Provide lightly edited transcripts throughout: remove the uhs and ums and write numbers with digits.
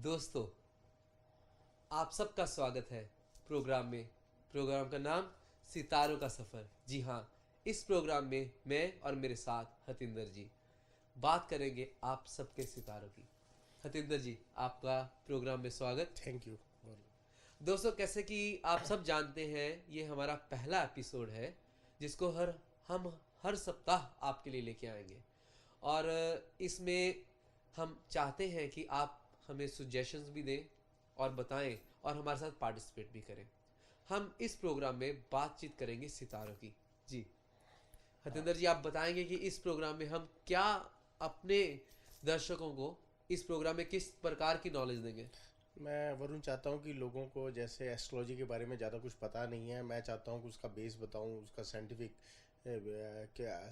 दोस्तों, आप सबका स्वागत है प्रोग्राम में। प्रोग्राम का नाम सितारों का सफ़र। जी हाँ, इस प्रोग्राम में मैं और मेरे साथ हतिंदर जी बात करेंगे आप सबके सितारों की। हतिंदर जी, आपका प्रोग्राम में स्वागत। Thank you. दोस्तों, कैसे कि आप सब जानते हैं, ये हमारा पहला एपिसोड है जिसको हम हर सप्ताह आपके लिए लेके आएंगे। और इसमें हम चाहते हैं कि आप हमें सुजेशंस भी दें और बताएं और हमारे साथ पार्टिसिपेट भी करें। हम इस प्रोग्राम में बातचीत करेंगे सितारों की। जी हाँ, हतिंदर जी, आप बताएंगे कि इस प्रोग्राम में हम क्या अपने दर्शकों को इस प्रोग्राम में किस प्रकार की नॉलेज देंगे। मैं वरुण चाहता हूँ कि लोगों को जैसे एस्ट्रोलॉजी के बारे में ज़्यादा कुछ पता नहीं है। मैं चाहता हूँ कि उसका बेस बताऊँ, उसका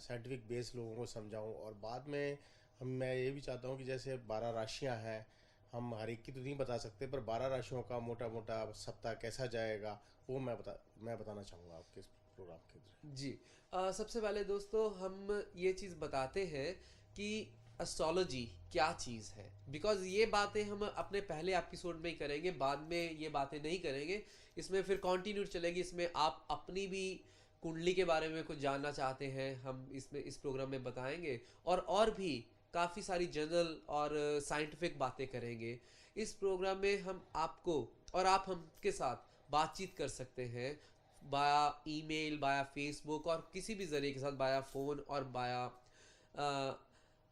साइंटिफिक बेस लोगों को समझाऊँ। और बाद में मैं ये भी चाहता हूँ कि जैसे 12 राशियाँ हैं, हम हर एक की तो नहीं बता सकते, पर 12 राशियों का मोटा मोटा सप्ताह कैसा जाएगा वो मैं बताना चाहूँगा आपके इस प्रोग्राम के अंदर। जी सबसे पहले दोस्तों, हम ये चीज़ बताते हैं कि एस्ट्रोलॉजी क्या चीज़ है। बिकॉज ये बातें हम अपने पहले एपिसोड में ही करेंगे, बाद में ये बातें नहीं करेंगे। इसमें फिर कंटिन्यू चलेगी। इसमें आप अपनी भी कुंडली के बारे में कुछ जानना चाहते हैं, हम इसमें इस प्रोग्राम में बताएंगे। और भी काफ़ी सारी जनरल और साइंटिफिक बातें करेंगे इस प्रोग्राम में। हम आपको और आप हमके साथ बातचीत कर सकते हैं बाया ईमेल, बाया फेसबुक और किसी भी ज़रिए के साथ, बाया फ़ोन और बाया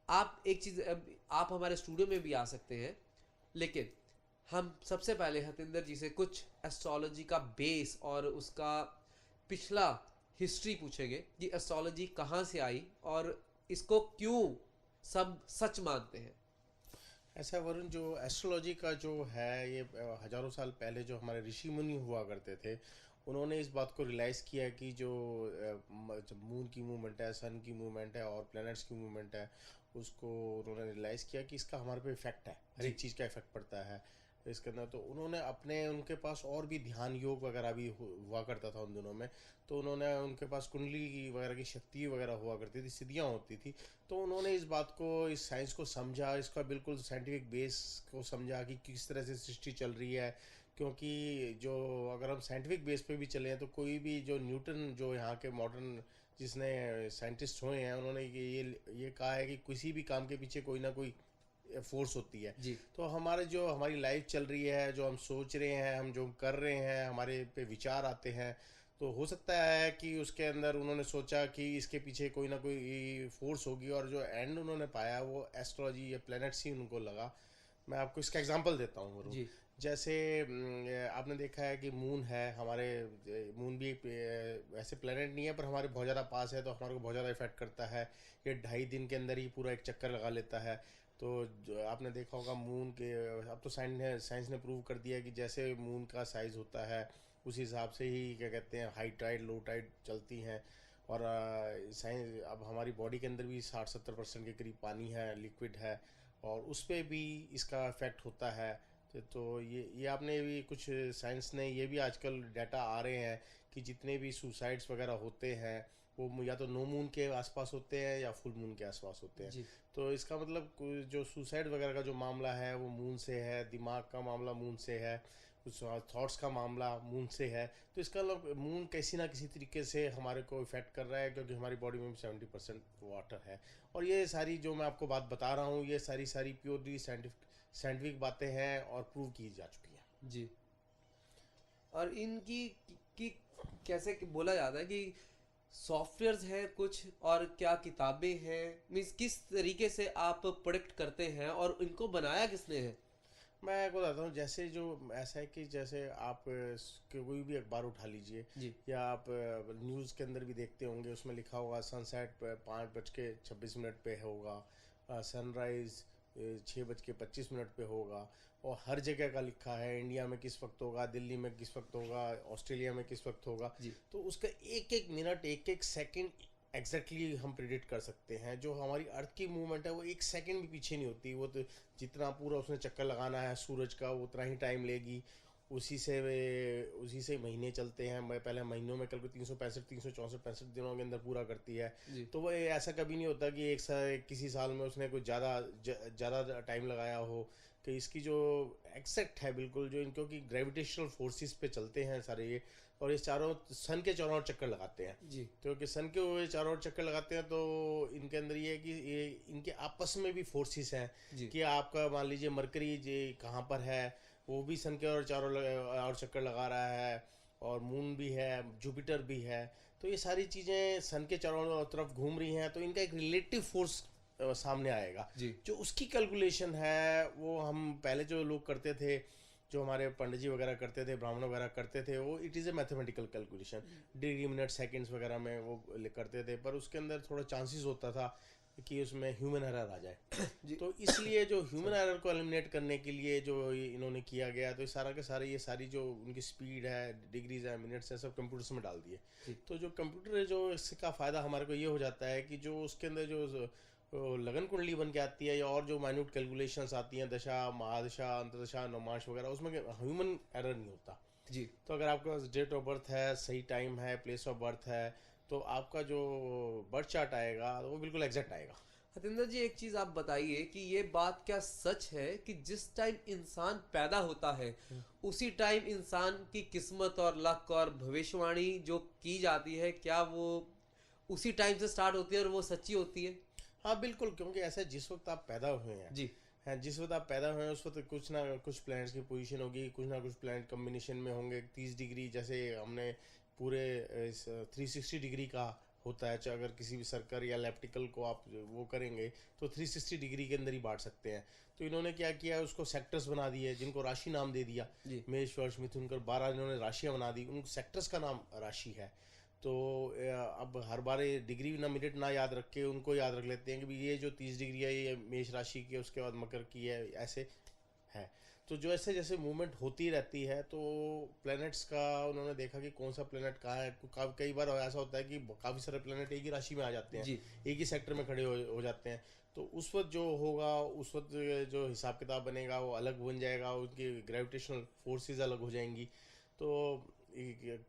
आप एक चीज़, आप हमारे स्टूडियो में भी आ सकते हैं। लेकिन हम सबसे पहले हतिंदर जी से कुछ एस्ट्रोलॉजी का बेस और उसका पिछला हिस्ट्री पूछेंगे कि एस्ट्रोलॉजी कहाँ से आई और इसको क्यों सब सच मानते हैं। ऐसा वरुण, जो एस्ट्रोलॉजी का जो है ये हजारों साल पहले जो हमारे ऋषि मुनि हुआ करते थे, उन्होंने इस बात को रियलाइज़ किया कि जो मून की मूवमेंट है, सन की मूवमेंट है और प्लैनेट्स की मूवमेंट है, उसको उन्होंने रियलाइज़ किया कि इसका हमारे पे इफेक्ट है, हर जी एक चीज़ का इफेक्ट पड़ता है इसके अंदर। तो उन्होंने अपने उनके पास और भी ध्यान योग वगैरह भी हुआ करता था उन दिनों में। तो उन्होंने उनके पास कुंडली की वगैरह की शक्ति वगैरह हुआ करती थी, सिद्धियाँ होती थी। तो उन्होंने इस बात को, इस साइंस को समझा, इसका बिल्कुल साइंटिफिक बेस को समझा कि किस तरह से सृष्टि चल रही है। क्योंकि जो अगर हम साइंटिफिक बेस पे भी चले हैं तो कोई भी, जो न्यूटन जो यहाँ के मॉडर्न जिसने साइंटिस्ट हुए हैं, उन्होंने ये कहा है कि किसी भी काम के पीछे कोई ना कोई फोर्स होती है। जी तो हमारे जो हमारी लाइफ चल रही है, जो हम सोच रहे हैं, हम जो कर रहे हैं, हमारे पे विचार आते हैं, तो हो सकता है कि उसके अंदर उन्होंने सोचा कि इसके पीछे कोई ना कोई फोर्स होगी, और जो एंड उन्होंने पाया वो एस्ट्रोलॉजी या प्लैनेट्स ही उनको लगा। मैं आपको इसका एग्जांपल देता हूँ वरुण। जी जैसे आपने देखा है कि मून है हमारे, मून भी एक वैसे प्लेनेट नहीं है पर हमारे बहुत ज़्यादा पास है, तो हमारे को बहुत ज़्यादा इफेक्ट करता है। ये 2.5 दिन के अंदर ही पूरा एक चक्कर लगा लेता है। तो आपने देखा होगा मून के, अब तो साइंस ने प्रूव कर दिया है कि जैसे मून का साइज़ होता है उस हिसाब से ही क्या कहते हैं हाई टाइड लो टाइड चलती हैं। और साइंस, अब हमारी बॉडी के अंदर भी 60-70% के करीब पानी है, लिक्विड है, और उस पर भी इसका इफेक्ट होता है। तो ये आपने भी कुछ, साइंस ने ये भी आजकल डाटा आ रहे हैं कि जितने भी सुसाइड्स वगैरह होते हैं वो या तो नो मून के आसपास होते हैं या फुल मून के आसपास होते हैं। जी तो इसका मतलब जो सुसाइड वगैरह का जो मामला है वो मून से है, दिमाग का मामला मून से है, कुछ थॉट्स का मामला मून से है। तो इसका मतलब मून किसी ना किसी तरीके से हमारे को इफ़ेक्ट कर रहा है, क्योंकि हमारी बॉडी में भी 70% वाटर है। और ये सारी जो मैं आपको बात बता रहा हूँ, ये सारी प्योरली साइंटिफिक बातें हैं और प्रूव की जा चुकी हैं। जी और इनकी की कैसे बोला जाता है कि सॉफ्टवेयर्स हैं कुछ और क्या किताबें हैं। मीन्स किस तरीके से आप प्रोडक्ट करते हैं और इनको बनाया किसने है। मैं आपको बताता हूँ, जैसे जो ऐसा है कि जैसे आप कोई भी अखबार उठा लीजिए, जी या आप न्यूज़ के अंदर भी देखते होंगे, उसमें लिखा होगा सनसेट 5:26 पे होगा, सनराइज़ 6:25 पे होगा। और हर जगह का लिखा है, इंडिया में किस वक्त होगा, दिल्ली में किस वक्त होगा, ऑस्ट्रेलिया में किस वक्त होगा। जी तो उसका एक एक मिनट, एक एक सेकंड एग्जैक्टली हम प्रिडिक्ट कर सकते हैं। जो हमारी अर्थ की मूवमेंट है वो एक सेकंड भी पीछे नहीं होती। वो तो जितना पूरा उसने चक्कर लगाना है सूरज का, वो उतना ही टाइम लेगी। उसी से महीने चलते हैं। मैं पहले महीनों में कल को 365 364 दिनों के अंदर पूरा करती है। जी तो वो ऐसा कभी नहीं होता कि किसी साल में उसने कुछ ज़्यादा टाइम लगाया हो, कि इसकी जो एक्सेक्ट है बिल्कुल जो इनको की ग्रेविटेशनल फोर्सेस पे चलते हैं सारे ये, और ये चारों सन के चारों ओर चक्कर लगाते हैं। जी क्योंकि सन के वो चारों ओर चक्कर लगाते हैं तो इनके अंदर ये है कि ये इनके आपस में भी फोर्सेस हैं जी कि आपका मान लीजिए मरकरी जी कहाँ पर है, वो भी सन के ओर चारों ओर चक्कर लगा रहा है, और मून भी है, जुपिटर भी है। तो ये सारी चीज़ें सन के चारों तरफ घूम रही हैं, तो इनका एक रिलेटिव फोर्स सामने आएगा। जी जो उसकी कैलकुलेशन है वो हम पहले जो लोग करते थे, जो हमारे पंडित जी वगैरह करते थे, ब्राह्मण वगैरह करते थे, वो it is a mathematical calculation, degree minute seconds वगैरह में वो करते थे, पर उसके अंदर थोड़ा चांसेस होता था कि उसमें ह्यूमन एरर आ जाए। जी तो इसलिए जो ह्यूमन एरर को एलिमिनेट करने के लिए जो इन्होंने किया गया, तो सारा के सारे ये सारी जो उनकी स्पीड है, डिग्रीज है, मिनट्स है, सब कंप्यूटर्स में डाल दिए। जी तो जो कंप्यूटर है, जो इसका फ़ायदा हमारे को ये हो जाता है कि जो उसके अंदर जो लगन कुंडली बन के आती है, या और जो माइन्यूट कैलकुलेशंस आती हैं, दशा, महादशा, अंतदशा, नवमाश वगैरह, उसमें ह्यूमन एरर नहीं होता। जी तो अगर आपके पास डेट ऑफ बर्थ है, सही टाइम है, प्लेस ऑफ बर्थ है, तो आपका जो बर्थ चार्ट आएगा वो बिल्कुल एग्जैक्ट आएगा। हतेंद्र जी, एक चीज आप बताइए कि ये बात क्या सच है कि जिस टाइम इंसान पैदा होता है उसी टाइम इंसान की किस्मत और लक और भविष्यवाणी जो की जाती है, क्या वो उसी टाइम से स्टार्ट होती है और वो सच्ची होती है? हाँ बिल्कुल, क्योंकि ऐसा जिस वक्त आप पैदा हुए जी हैं, जिस वक्त आप पैदा हुए हैं उस वक्त कुछ ना कुछ प्लैनेट्स की पोजीशन होगी, कुछ ना कुछ प्लैनेट कम्बिनेशन में होंगे। 30 डिग्री जैसे हमने पूरे 360 डिग्री का होता है, चाहे अगर किसी भी सर्कल या एलिप्टिकल को आप वो करेंगे तो 360 डिग्री के अंदर ही बांट सकते हैं। तो इन्होंने क्या किया, उसको सेक्टर्स बना दिए, जिनको राशि नाम दे दिया। जी मेष, वृष, मिथुन कर 12 इन्होंने राशियाँ बना दी, उन सेक्टर्स का नाम राशि है। तो अब हर बार ये डिग्री ना मिनट ना याद रख के उनको याद रख लेते हैं कि भी ये जो 30 डिग्री है ये मेष राशि की है, उसके बाद मकर की है, ऐसे है। तो जो ऐसे जैसे मूवमेंट होती रहती है, तो प्लैनेट्स का उन्होंने देखा कि कौन सा प्लैनेट कहाँ है। कई बार ऐसा होता है कि काफ़ी सारे प्लैनेट एक ही राशि में आ जाते हैं, जी एक ही सेक्टर में खड़े हो जाते हैं। तो उस वक्त जो होगा, उस वक्त जो हिसाब किताब बनेगा वो अलग बन जाएगा, उनकी ग्रेविटेशनल फोर्सेस अलग हो जाएंगी। तो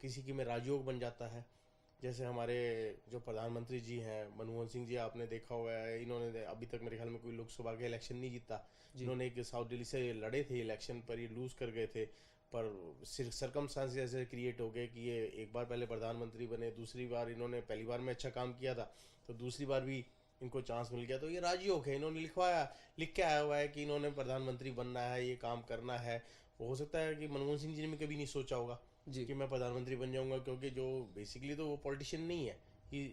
किसी की में राजयोग बन जाता है। जैसे हमारे जो प्रधानमंत्री जी हैं मनमोहन सिंह जी, आपने देखा होगा, इन्होंने अभी तक मेरे ख्याल में कोई लोकसभा का इलेक्शन नहीं जीता। जी इन्होंने एक साउथ दिल्ली से लड़े थे इलेक्शन, पर ये लूज़ कर गए थे। पर सरकमस्टांसेस ऐसे क्रिएट हो गए कि ये एक बार पहले प्रधानमंत्री बने, दूसरी बार इन्होंने पहली बार में अच्छा काम किया था तो दूसरी बार भी इनको चांस मिल गया। तो ये राजयोग है, इन्होंने लिख के आया हुआ है कि इन्होंने प्रधानमंत्री बनना है, ये काम करना है। हो सकता है कि मनमोहन सिंह जी ने कभी नहीं सोचा होगा जी कि मैं प्रधानमंत्री बन जाऊंगा, क्योंकि जो बेसिकली तो वो पॉलिटिशियन नहीं है, he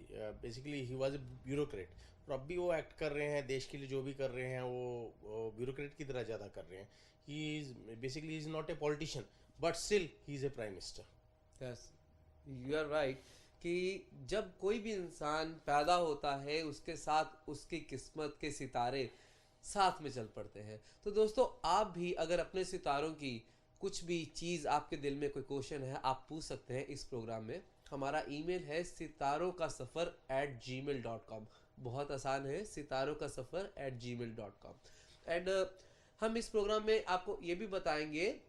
basically he was a bureaucrat. और अब भी वो एक्ट कर रहे हैं देश के लिए, जो भी कर रहे हैं वो ब्यूरोक्रेट की तरह ज़्यादा कर रहे हैं। He is basically is not a politician, but still he is a prime minister. Yes, you are right कि जब कोई भी इंसान पैदा होता है उसके साथ उसकी किस्मत के सितारे साथ में चल पड़ते हैं। तो दोस्तों, आप भी अगर अपने सितारों की कुछ भी चीज़, आपके दिल में कोई क्वेश्चन है, आप पूछ सकते हैं इस प्रोग्राम में। हमारा ईमेल है sitaronkasafar@gmail.com। बहुत आसान है, sitaronkasafar@gmail.com। एंड हम इस प्रोग्राम में आपको ये भी बताएंगे,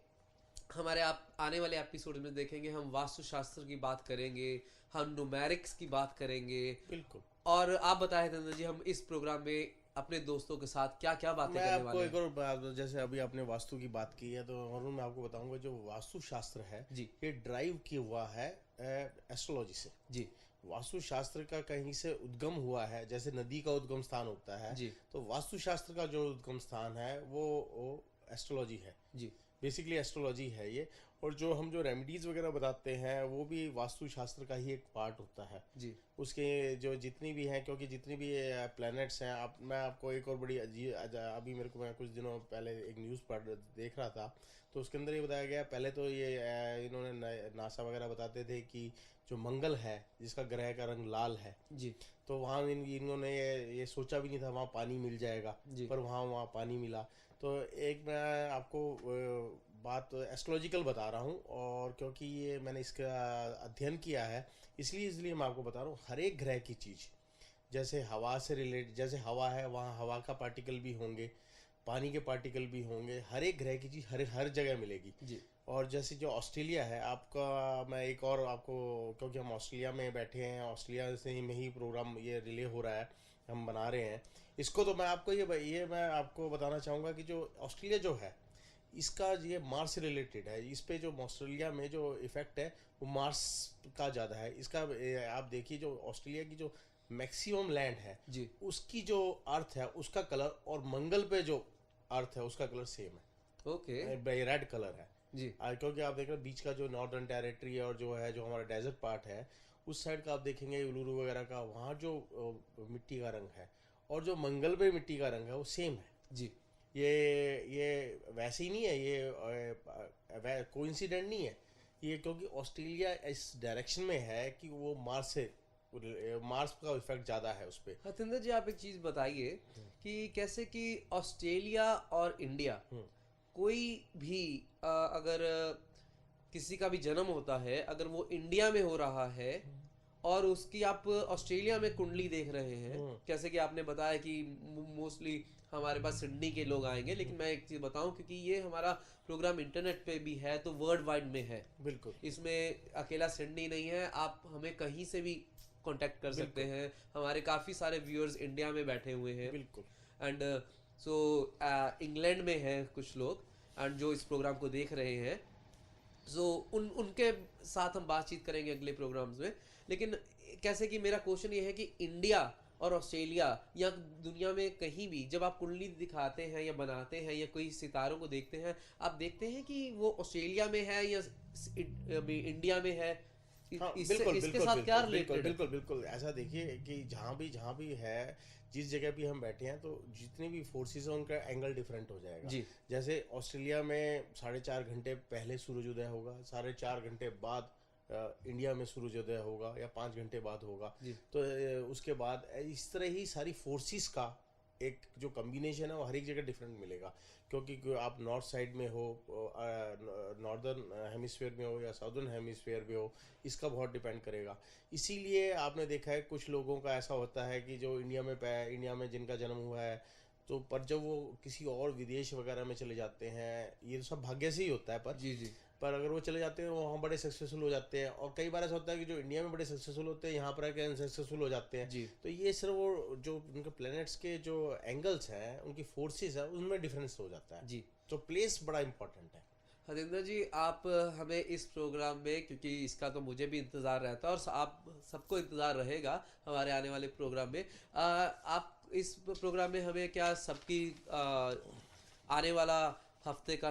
हमारे आप आने वाले एपिसोड में देखेंगे, हम वास्तुशास्त्र की बात करेंगे, हम न्यूमेरिक्स की बात करेंगे। बिल्कुल। और आप बताएं धनंजय जी, हम इस प्रोग्राम में अपने दोस्तों के साथ क्या क्या बातें मैं करने आपको वाले एक हैं? और बात, जैसे अभी आपने वास्तु की बात की है, तो और मैं आपको बताऊंगा जो वास्तुशास्त्र है जी ये ड्राइव किया हुआ है एस्ट्रोलॉजी से। जी वास्तुशास्त्र का कहीं से उद्गम हुआ है, जैसे नदी का उद्गम स्थान होता है, जी तो वास्तुशास्त्र का जो उद्गम स्थान है वो एस्ट्रोलॉजी है। जी बेसिकली एस्ट्रोलॉजी है ये। और जो हम जो रेमेडीज़ वगैरह बताते हैं वो भी वास्तुशास्त्र का ही एक पार्ट होता है। जी उसके जो जितनी भी हैं, क्योंकि जितनी भी प्लैनेट्स हैं, मैं आपको एक और बड़ी अभी मेरे को, मैं कुछ दिनों पहले एक न्यूज़ देख रहा था, तो उसके अंदर ये बताया गया, पहले तो ये इन्होंने नासा वगैरह बताते थे कि जो मंगल है जिसका ग्रह का रंग लाल है, जी तो वहाँ इन्होंने ये सोचा भी नहीं था वहाँ पानी मिल जाएगा, जी पर वहाँ पानी मिला। तो एक मैं आपको बात एस्ट्रोलॉजिकल बता रहा हूँ, और क्योंकि ये मैंने इसका अध्ययन किया है इसलिए मैं आपको बता रहा हूँ। हर एक ग्रह की चीज़, जैसे हवा से रिलेटेड, जैसे हवा है वहाँ हवा का पार्टिकल भी होंगे, पानी के पार्टिकल भी होंगे, हर एक ग्रह की चीज़ हर जगह मिलेगी। जी और जैसे जो ऑस्ट्रेलिया है आपका, मैं एक और आपको, क्योंकि हम ऑस्ट्रेलिया में बैठे हैं, ऑस्ट्रेलिया से ही में ही प्रोग्राम ये रिले हो रहा है, हम बना रहे हैं इसको, तो मैं आपको ये मैं आपको बताना चाहूँगा कि जो ऑस्ट्रेलिया जो है इसका ये मार्स से रिलेटेड है। इस पे जो ऑस्ट्रेलिया में जो इफेक्ट है वो मार्स का ज़्यादा है। इसका आप देखिए जो ऑस्ट्रेलिया की जो मैक्सिमम लैंड है जी। उसकी जो अर्थ है उसका कलर और मंगल पे जो अर्थ है उसका कलर सेम है, ओके। रेड कलर है। जी। क्योंकि आप देख रहे हैं बीच का जो नॉर्दर्न टेरिटरी है और जो है जो हमारा डेजर्ट पार्ट है उस साइड का आप देखेंगे उलूरू वगैरह का, वहाँ जो मिट्टी का रंग है और जो मंगल पे मिट्टी का रंग है वो सेम है। जी। ये वैसे ही नहीं है, ये कोइंसिडेंट नहीं है ये, क्योंकि ऑस्ट्रेलिया इस डायरेक्शन में है कि वो मार्स का इफेक्ट ज़्यादा है उस पर। हतिंदर जी, आप एक चीज़ बताइए कि कैसे कि ऑस्ट्रेलिया और इंडिया, कोई भी अगर किसी का भी जन्म होता है, अगर वो इंडिया में हो रहा है और उसकी आप ऑस्ट्रेलिया में कुंडली देख रहे हैं, जैसे कि आपने बताया कि मोस्टली हमारे पास सिडनी के लोग आएंगे, लेकिन मैं एक चीज़ बताऊं क्योंकि ये हमारा प्रोग्राम इंटरनेट पे भी है तो वर्ल्ड वाइड में है, बिल्कुल इसमें अकेला सिडनी नहीं है, आप हमें कहीं से भी कांटेक्ट कर सकते हैं। हमारे काफ़ी सारे व्यूअर्स इंडिया में बैठे हुए हैं, बिल्कुल। एंड सो इंग्लैंड में हैं कुछ लोग एंड जो इस प्रोग्राम को देख रहे हैं, सो उनके साथ हम बातचीत करेंगे अगले प्रोग्राम्स में। लेकिन कैसे कि मेरा क्वेश्चन ये है कि इंडिया और ऑस्ट्रेलिया या दुनिया में कहीं भी जब आप कुंडली दिखाते हैं या बनाते हैं या कोई सितारों को देखते हैं, आप देखते हैं कि वो ऑस्ट्रेलिया में है या इंडिया में है, हाँ, इससे बिल्कुल इसके बिल्कुल साथ क्या बिल्कुल बिल्कुल रिलेटेड है? बिल्कुल बिल्कुल ऐसा देखिए कि जहाँ भी है जिस जगह भी हम बैठे हैं तो जितने भी फोर्सेस हैं उनका एंगल डिफरेंट हो जाएगा। जी। जैसे ऑस्ट्रेलिया में 4.5 घंटे पहले सूरजोदय होगा, 4.5 घंटे बाद इंडिया में सूरजोदय होगा या 5 घंटे बाद होगा। जी। तो उसके बाद इस तरह ही सारी फोर्सेस का एक जो कम्बिनेशन है वो हर एक जगह डिफरेंट मिलेगा, क्योंकि आप नॉर्थ साइड में हो, नॉर्दर्न हेमिस्फीयर में हो या साउदर्न हेमिस्फीयर में हो, इसका बहुत डिपेंड करेगा। इसीलिए आपने देखा है कुछ लोगों का ऐसा होता है कि जो इंडिया में जिनका जन्म हुआ है तो पर जब वो किसी और विदेश वगैरह में चले जाते हैं, ये तो सब भाग्य से ही होता है, जी। जी। पर अगर वो चले जाते हैं वहाँ बड़े सक्सेसफुल हो जाते हैं। और कई बार ऐसा होता है कि जो इंडिया में बड़े सक्सेसफुल होते हैं यहाँ पर आके अनसक्सेसफुल हो जाते हैं। जी। तो ये सिर्फ वो जो उनके प्लैनेट्स के जो एंगल्स हैं उनकी फोर्सेस है उनमें डिफरेंस हो जाता है। जी। तो प्लेस बड़ा इंपॉर्टेंट है। हरिंदर जी, आप हमें इस प्रोग्राम में, क्योंकि इसका तो मुझे भी इंतज़ार रहता है और आप सबको इंतज़ार रहेगा हमारे आने वाले प्रोग्राम में, आप इस प्रोग्राम में हमें क्या सबकी आने वाला हफ्ते का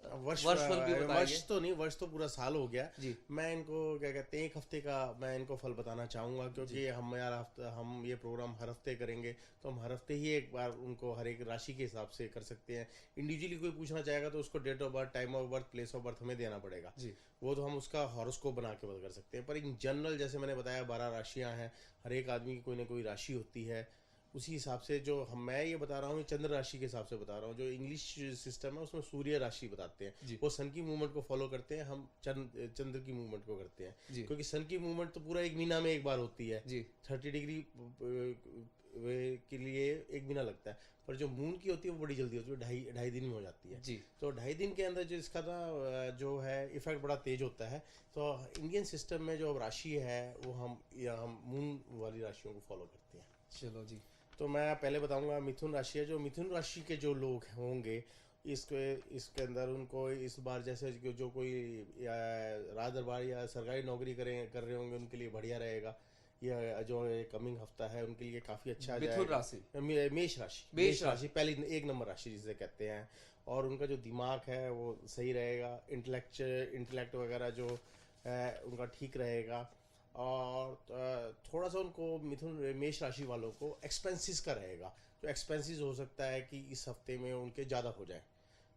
वर्षफल भी बताएंगे? वर्ष तो नहीं, वर्ष तो पूरा साल हो गया जी। मैं इनको क्या कहते हैं एक हफ्ते का मैं इनको फल बताना चाहूँगा, क्योंकि हम ये प्रोग्राम हर हफ्ते करेंगे तो हम हर हफ्ते ही एक बार उनको हर एक राशि के हिसाब से कर सकते हैं। इंडिविजुअली कोई पूछना चाहेगा तो उसको date of birth, time of birth, place of birth हमें देना पड़ेगा। जी। वो तो हम उसका हॉरोस्कोप बना के बता कर सकते हैं, पर इन जनरल जैसे मैंने बताया 12 राशियाँ हैं, हर एक आदमी की कोई ना कोई राशि होती है। उसी हिसाब से जो मैं ये बता रहा हूँ चंद्र राशि के हिसाब से बता रहा हूँ। जो इंग्लिश सिस्टम है उसमें सूर्य राशि बताते हैं, वो सन की मूवमेंट को फॉलो करते हैं, हम चंद्र की मूवमेंट को करते हैं। क्योंकि सन की मूवमेंट तो पूरा 1 महीना में एक बार होती है। जी। 30 डिग्री के लिए 1 महीना लगता है, पर जो मून की होती है वो बड़ी जल्दी होती है, ढाई दिन में हो जाती है। जी। तो 2.5 दिन के अंदर जो इसका ना जो है इफेक्ट बड़ा तेज होता है। तो इंडियन सिस्टम में जो राशि है वो हम मून वाली राशियों को फॉलो करते हैं। चलो जी। तो मैं पहले बताऊंगा मिथुन राशि है। जो मिथुन राशि के जो लोग होंगे इसके अंदर उनको इस बार जैसे जो कोई राज दरबार या सरकारी नौकरी कर रहे होंगे उनके लिए बढ़िया रहेगा। ये जो कमिंग हफ्ता है उनके लिए काफ़ी अच्छा मिथुन राशि, मेष राशि पहली 1 नंबर राशि जिसे कहते हैं। और उनका जो दिमाग है वो सही रहेगा, इंटेलेक्ट वगैरह जो है उनका ठीक रहेगा। और थोड़ा सा उनको मेष राशि वालों को एक्सपेंसेस का रहेगा, जो एक्सपेंसेस हो सकता है कि इस हफ्ते में उनके ज़्यादा हो जाए।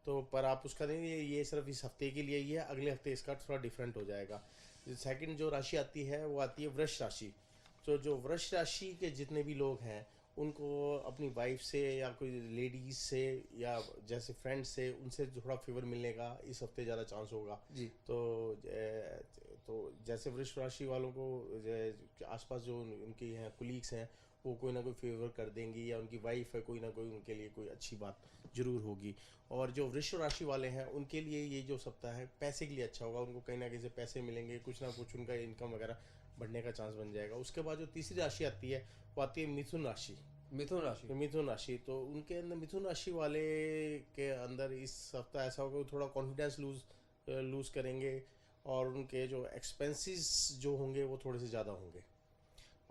तो पर आप उसका नहीं, ये सिर्फ इस हफ्ते के लिए ही है, अगले हफ्ते इसका थोड़ा डिफरेंट हो जाएगा। सेकंड जो राशि आती है वो आती है वृष राशि। तो जो वृष राशि के जितने भी लोग हैं उनको अपनी वाइफ से या कोई लेडीज से या जैसे फ्रेंड से उनसे थोड़ा फेवर मिलने का इस हफ्ते ज़्यादा चांस होगा जी। तो जैसे वृष राशि वालों को आसपास जो उनकी हैं कुलीग्स हैं वो कोई ना कोई फेवर कर देंगी, या उनकी वाइफ है कोई ना कोई उनके लिए कोई अच्छी बात जरूर होगी। और जो वृष राशि वाले हैं उनके लिए ये जो सप्ताह है पैसे के लिए अच्छा होगा, उनको कहीं ना कहीं से पैसे मिलेंगे, कुछ ना कुछ उनका इनकम वगैरह बढ़ने का चांस बन जाएगा। उसके बाद जो तीसरी राशि आती है वो आती है मिथुन राशि। मिथुन राशि। मिथुन राशि, तो उनके अंदर मिथुन राशि वाले के अंदर इस हफ्ता ऐसा होगा कि थोड़ा कॉन्फिडेंस लूज करेंगे, और उनके जो एक्सपेंसेस जो होंगे वो थोड़े से ज़्यादा होंगे।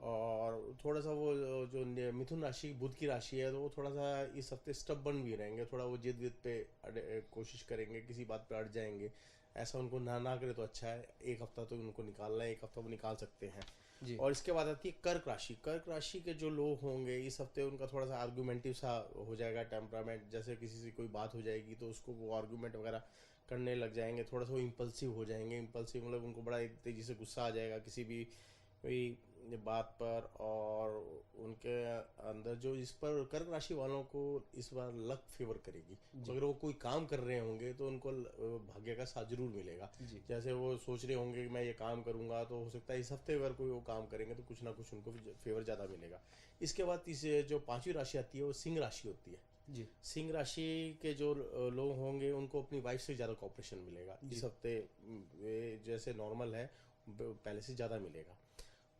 और थोड़ा सा वो जो मिथुन राशि बुध की राशि है, तो वो थोड़ा सा इस हफ्ते स्टबर्न भी रहेंगे, थोड़ा वो जिद विद पे कोशिश करेंगे, किसी बात पे अड़ जाएंगे। ऐसा उनको ना करे तो अच्छा है, एक हफ्ता तो उनको निकालना है, एक हफ्ता वो निकाल सकते हैं। जी और इसके बाद आती है कर्क राशि। कर्क राशि के जो लोग होंगे इस हफ्ते, उनका थोड़ा सा आर्गूमेंटिव सा हो जाएगा टेम्परामेंट, जैसे किसी से कोई बात हो जाएगी तो उसको वो आर्गूमेंट वगैरह करने लग जाएंगे, थोड़ा सा वो इम्पल्सिव हो जाएंगे। इम्पल्सिव मतलब उनको बड़ा तेज़ी से गुस्सा आ जाएगा किसी भी कोई बात पर। और उनके अंदर जो इस पर कर्क राशि वालों को इस बार लक फेवर करेगी। जी अगर वो कोई काम कर रहे होंगे तो उनको भाग्य का साथ जरूर मिलेगा। जी जैसे वो सोच रहे होंगे कि मैं ये काम करूंगा, तो हो सकता है इस हफ्ते अगर कोई वो काम करेंगे तो कुछ ना कुछ उनको फेवर ज़्यादा मिलेगा। इसके बाद तीसरे जो पांचवी राशि आती है वो सिंह राशि होती है। जी सिंह राशि के जो लोग होंगे उनको अपनी वाइफ से ज़्यादा कॉपरेशन मिलेगा जी इस हफ्ते। वे जैसे नॉर्मल है पहले से ज़्यादा मिलेगा।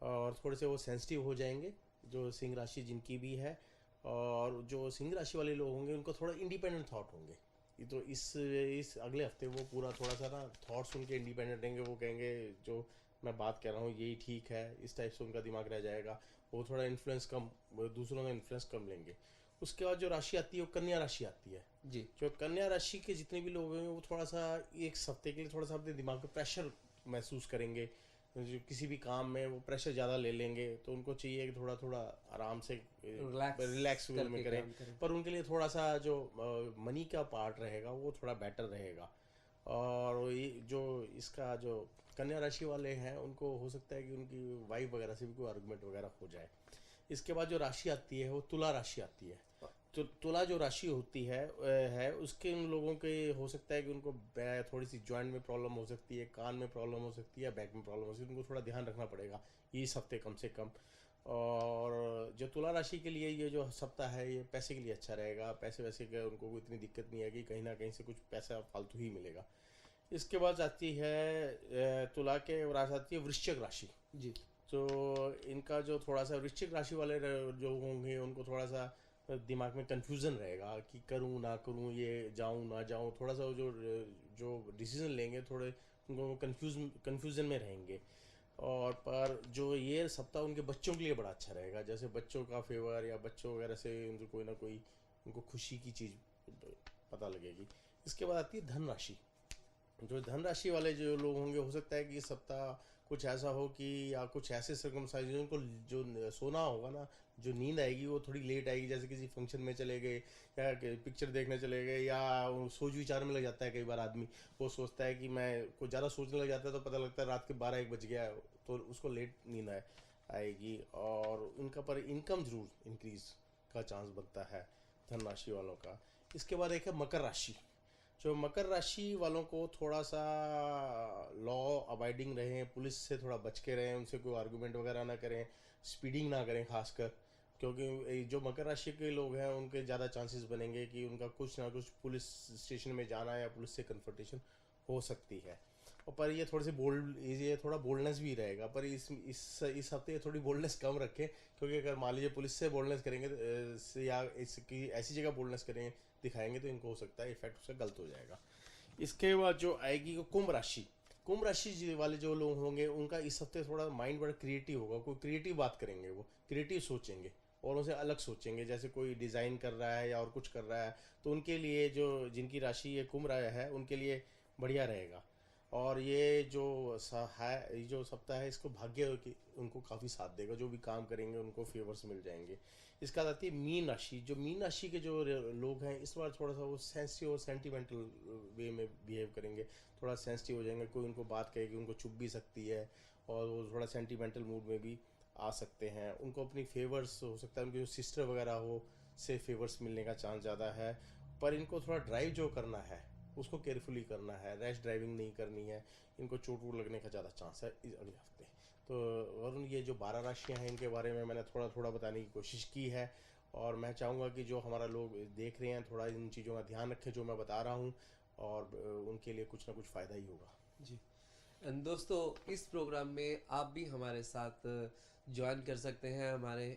और थोड़े से वो सेंसिटिव हो जाएंगे जो सिंह राशि जिनकी भी है। और जो सिंह राशि वाले लोग होंगे उनको थोड़ा इंडिपेंडेंट थॉट होंगे। ये तो इस अगले हफ्ते वो पूरा थोड़ा सा ना थॉट्स उनके इंडिपेंडेंट रहेंगे। वो कहेंगे जो मैं बात कर रहा हूँ यही ठीक है, इस टाइप से उनका दिमाग रह जाएगा। वो थोड़ा इन्फ्लुएंस कम, दूसरों का इन्फ्लुएंस कम लेंगे। उसके बाद जो राशि आती है वो कन्या राशि आती है। जी जो कन्या राशि के जितने भी लोग हैं वो थोड़ा सा एक हफ्ते के लिए थोड़ा सा अपने दिमाग पे प्रेशर महसूस करेंगे। जो किसी भी काम में वो प्रेशर ज़्यादा ले लेंगे, तो उनको चाहिए कि थोड़ा थोड़ा आराम से रिलैक्स रिलैक्स वे में करके करें। काम करें। पर उनके लिए थोड़ा सा जो मनी का पार्ट रहेगा वो थोड़ा बेटर रहेगा। और ये जो इसका जो कन्या राशि वाले हैं उनको हो सकता है कि उनकी वाइफ वगैरह से भी कोई आर्गुमेंट वगैरह हो जाए। इसके बाद जो राशि आती है वो तुला राशि आती है। तो तुला जो राशि होती है उसके उन लोगों के हो सकता है कि उनको थोड़ी सी जॉइंट में प्रॉब्लम हो सकती है, कान में प्रॉब्लम हो सकती है, या बैक में प्रॉब्लम हो सकती है। उनको थोड़ा ध्यान रखना पड़ेगा इस हफ्ते कम से कम। और जो तुला राशि के लिए ये जो सप्ताह है ये पैसे के लिए अच्छा रहेगा। पैसे वैसे का उनको कोई इतनी दिक्कत नहीं आएगी, कहीं ना कहीं से कुछ पैसा फालतू ही मिलेगा। इसके बाद आती है तुला के बाद आती है वृश्चिक राशि। जी तो इनका जो थोड़ा सा वृश्चिक राशि वाले जो होंगे उनको थोड़ा सा दिमाग में कंफ्यूजन रहेगा कि करूं ना करूं, ये जाऊं ना जाऊं। थोड़ा सा वो जो जो डिसीजन लेंगे थोड़े उनको कंफ्यूजन में रहेंगे। और पर जो ये सप्ताह उनके बच्चों के लिए बड़ा अच्छा रहेगा, जैसे बच्चों का फेवर या बच्चों वगैरह से उनको कोई ना कोई उनको खुशी की चीज़ पता लगेगी। इसके बाद आती है धन राशि। जो धनराशि वाले जो लोग होंगे हो सकता है कि इस सप्ताह कुछ ऐसा हो कि या कुछ ऐसे सर्कमस्टांसेस उनको जो सोना होगा ना, जो नींद आएगी वो थोड़ी लेट आएगी। जैसे किसी फंक्शन में चले गए या पिक्चर देखने चले गए, या वो सोच विचार में लग जाता है। कई बार आदमी वो सोचता है कि मैं कुछ ज़्यादा सोचने लग जाता है, तो पता लगता है रात के 12-1 बज गया है, तो उसको लेट नींद आएगी। और उनका पर इनकम जरूर इंक्रीज का चांस बनता है धनराशि वालों का। इसके बाद एक है मकर राशि। जो मकर राशि वालों को थोड़ा सा लॉ अबाइडिंग रहें, पुलिस से थोड़ा बच के रहें, उनसे कोई आर्गुमेंट वगैरह ना करें, स्पीडिंग ना करें खासकर। क्योंकि जो मकर राशि के लोग हैं उनके ज़्यादा चांसेस बनेंगे कि उनका कुछ ना कुछ पुलिस स्टेशन में जाना या पुलिस से कन्फ्रंटेशन हो सकती है। और पर ये थोड़े से बोल्ड, ये थोड़ा बोल्डनेस भी रहेगा, पर इस हफ्ते ये थोड़ी बोल्डनेस कम रखें। क्योंकि अगर मान लीजिए पुलिस से बोल्डनेस करेंगे या इसकी ऐसी जगह बोल्डनेस करेंगे दिखाएंगे तो इनको हो सकता है इफेक्ट उसका गलत हो जाएगा। इसके बाद जो आएगी वो कुंभ राशि। कुंभ राशि वाले जो लोग होंगे उनका इस हफ्ते थोड़ा माइंड बड़ा क्रिएटिव होगा। कोई क्रिएटिव बात करेंगे, वो क्रिएटिव सोचेंगे और उनसे अलग सोचेंगे। जैसे कोई डिज़ाइन कर रहा है या और कुछ कर रहा है, तो उनके लिए जो जिनकी राशि ये कुंभ राशि है उनके लिए बढ़िया रहेगा। और ये जो सप्ताह है इसको भाग्य की उनको काफ़ी साथ देगा। जो भी काम करेंगे उनको फेवर्स मिल जाएंगे। इसके बाद आती है मीन राशि। जो मीन राशि के जो लोग हैं इस बार थोड़ा सा वो सेंसिटिव और सेंटिमेंटल वे में बिहेव करेंगे, थोड़ा सेंसिटिव हो जाएंगे। कोई उनको बात कहेगी उनको चुभ भी सकती है, और वो थोड़ा सेंटिमेंटल मूड में भी आ सकते हैं। उनको अपनी फेवर्स हो सकता है उनकी जो सिस्टर वगैरह हो से फेवर्स मिलने का चांस ज़्यादा है। पर इनको थोड़ा ड्राइव जो करना है उसको केयरफुली करना है, रैश ड्राइविंग नहीं करनी है। इनको चोट वोट लगने का ज़्यादा चांस है इस अगले हफ्ते। तो वरुण, ये जो 12 राशियां हैं इनके बारे में मैंने थोड़ा थोड़ा बताने की कोशिश की है। और मैं चाहूँगा कि जो हमारा लोग देख रहे हैं थोड़ा इन चीज़ों का ध्यान रखें जो मैं बता रहा हूँ, और उनके लिए कुछ ना कुछ फ़ायदा ही होगा। जी। एंड दोस्तों, इस प्रोग्राम में आप भी हमारे साथ ज्वाइन कर सकते हैं,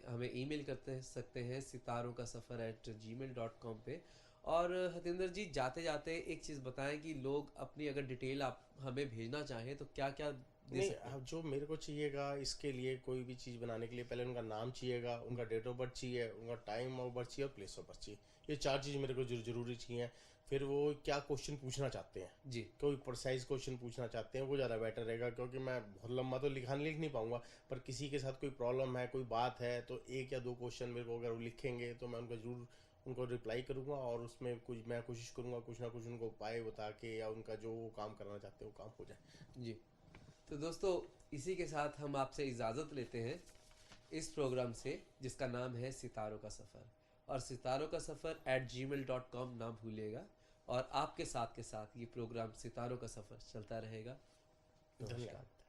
हमें ईमेल करते सकते हैं सितारों का सफ़र @gmail.com पे। और हतेंद्र जी, जाते जाते एक चीज़ बताएं कि लोग अपनी अगर डिटेल आप हमें भेजना चाहें तो क्या क्या दे नहीं, सकते हैं? अब जो मेरे को चाहिएगा इसके लिए, कोई भी चीज़ बनाने के लिए पहले उनका नाम चाहिएगा, उनका डेट ऑफ बर्थ चाहिए, उनका टाइम ऑफ बर्थ चाहिए और प्लेस ऑफ बर्थ चाहिए। ये 4 चीज़ मेरे को ज़रूरी चाहिए। फिर वो क्या क्वेश्चन पूछना चाहते हैं, जी। कोई प्रिसाइज क्वेश्चन पूछना चाहते हैं, वो ज़्यादा बेटर रहेगा, क्योंकि मैं बहुत लंबा तो लिख नहीं पाऊंगा। पर किसी के साथ कोई प्रॉब्लम है, कोई बात है, तो 1 या 2 क्वेश्चन मेरे को अगर वो लिखेंगे तो मैं उनको ज़रूर उनको रिप्लाई करूँगा, और उसमें कुछ मैं कोशिश करूँगा कुछ ना कुछ उनको उपाय बता के, या उनका जो वो काम करना चाहते हैं वो काम हो जाए। जी। तो दोस्तों, इसी के साथ हम आपसे इजाज़त लेते हैं इस प्रोग्राम से, जिसका नाम है सितारों का सफ़र। और सितारों का सफ़र @gmail.com ना भूलिएगा। और आपके साथ के साथ ये प्रोग्राम सितारों का सफ़र चलता रहेगा। धन्यवाद। नमस्कार।